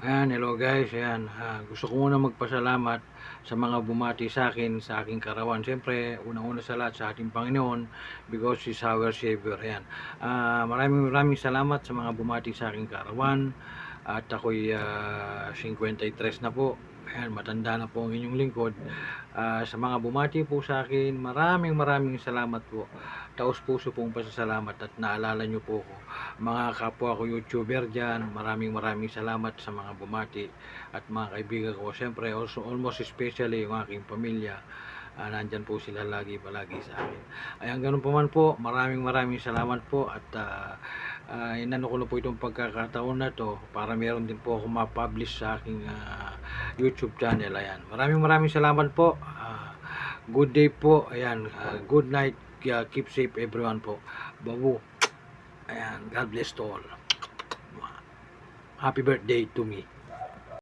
Ayan, hello guys. Ayan, gusto ko muna magpasalamat sa mga bumati sa akin, sa aking karawan. Siyempre, unang-una sa lahat sa ating Panginoon because He's our Savior. Ayan. Maraming salamat sa mga bumati sa aking karawan. At ako'y 53 na po. Ayan, matanda na po ang inyong lingkod. Sa mga bumati po sa akin, maraming salamat po. Taos puso pong pasasalamat at naalala nyo po ko. Mga kapwa ko YouTuber dyan, maraming salamat sa mga bumati at mga kaibigan ko. Siyempre, also almost especially yung aking pamilya. Nandyan po sila palagi sa akin. Ayan, ganun po man po. Maraming salamat po at inano ko na po itong pagkakataon na to para meron din po ako ma-publish sa aking YouTube channel. Ayan. Maraming salamat po. Good day po. Ayan. Good night. Keep safe everyone po. Babu. Ayan. God bless to all. Happy birthday to me.